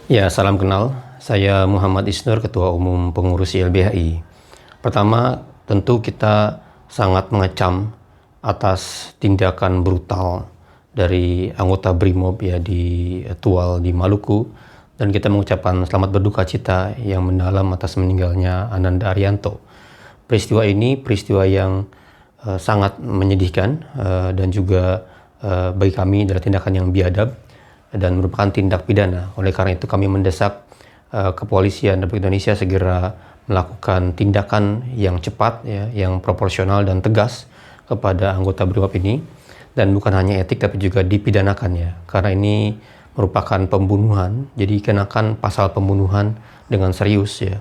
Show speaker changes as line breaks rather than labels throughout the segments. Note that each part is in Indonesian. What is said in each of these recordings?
Ya, salam kenal. Saya Muhammad Isnur, Ketua Umum Pengurus YLBHI. Pertama, tentu kita sangat mengecam atas tindakan brutal dari anggota BRIMOB ya di Tual di Maluku, dan kita mengucapkan selamat berduka cita yang mendalam atas meninggalnya Ananda Arianto. Peristiwa ini peristiwa yang sangat menyedihkan dan juga bagi kami adalah tindakan yang biadab dan merupakan tindak pidana. Oleh karena itu kami mendesak kepolisian Republik Indonesia segera melakukan tindakan yang cepat, ya, yang proporsional dan tegas kepada anggota BRIMOB ini, dan bukan hanya etik tapi juga dipidanakan, ya, karena ini merupakan pembunuhan, jadi kenakan pasal pembunuhan dengan serius, ya.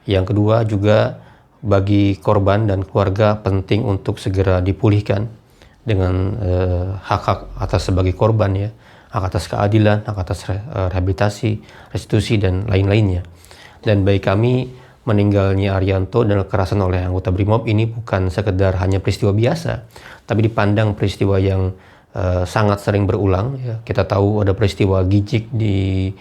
Yang kedua juga bagi korban dan keluarga penting untuk segera dipulihkan dengan hak-hak atas sebagai korban, ya, hak atas keadilan, hak atas rehabilitasi, restitusi, dan lain-lainnya. Dan bagi kami, meninggalnya Arianto dan kekerasan oleh anggota BRIMOB ini bukan sekedar hanya peristiwa biasa, tapi dipandang peristiwa yang sangat sering berulang, ya. Kita tahu ada peristiwa Gijik di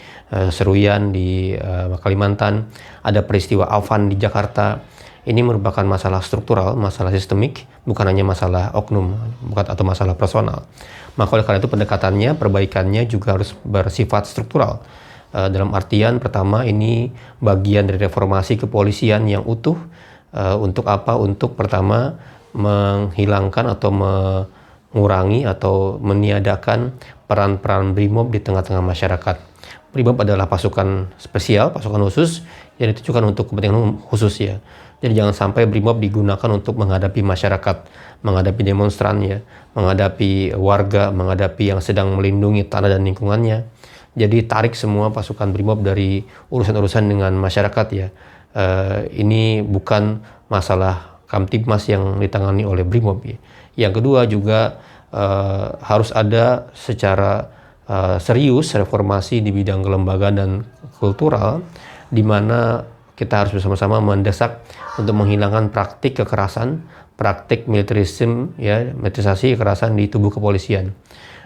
Seruyan di Kalimantan, ada peristiwa Afan di Jakarta. Ini merupakan masalah struktural, masalah sistemik, bukan hanya masalah oknum atau masalah personal. Maka oleh karena itu pendekatannya, perbaikannya juga harus bersifat struktural. Dalam artian pertama, ini bagian dari reformasi kepolisian yang utuh. Untuk apa? Untuk pertama menghilangkan atau mengurangi atau meniadakan peran-peran BRIMOB di tengah-tengah masyarakat. BRIMOB adalah pasukan spesial, pasukan khusus yang ditujukan untuk kepentingan khusus, ya. Jadi jangan sampai BRIMOB digunakan untuk menghadapi masyarakat, menghadapi demonstran, ya, menghadapi warga, menghadapi yang sedang melindungi tanah dan lingkungannya. Jadi tarik semua pasukan BRIMOB dari urusan-urusan dengan masyarakat, ya. Ini bukan masalah Kamtibmas yang ditangani oleh BRIMOB, ya. Yang kedua juga harus ada secara serius reformasi di bidang kelembagaan dan kultural, di mana kita harus bersama-sama mendesak untuk menghilangkan praktik kekerasan, praktik militerisme, ya, militerisasi kekerasan di tubuh kepolisian.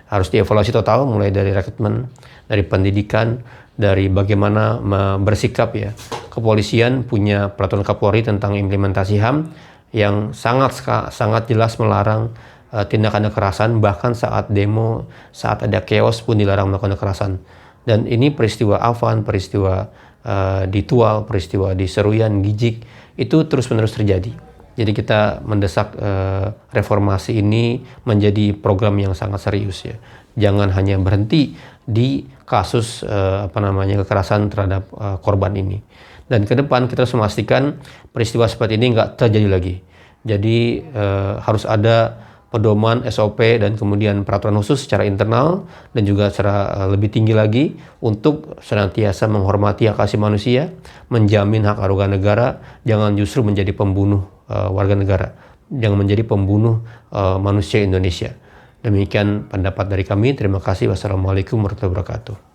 Harus dievaluasi total, mulai dari rekrutmen, dari pendidikan, dari bagaimana bersikap, ya. Kepolisian punya peraturan Kapolri tentang implementasi HAM yang sangat jelas melarang tindakan kekerasan, bahkan saat demo, saat ada chaos pun dilarang melakukan kekerasan. Dan ini peristiwa Afan, peristiwa di Tual, peristiwa di Seruyan, Gijik, itu terus-menerus terjadi. Jadi kita mendesak reformasi ini menjadi program yang sangat serius, ya. Jangan hanya berhenti di kasus kekerasan terhadap korban ini. Dan ke depan kita harus memastikan peristiwa seperti ini nggak terjadi lagi. Jadi harus ada pedoman, SOP, dan kemudian peraturan khusus secara internal dan juga secara lebih tinggi lagi untuk senantiasa menghormati hak asasi manusia, menjamin hak warga negara, jangan justru menjadi pembunuh warga negara, jangan menjadi pembunuh manusia Indonesia. Demikian pendapat dari kami. Terima kasih. Wassalamualaikum warahmatullahi wabarakatuh.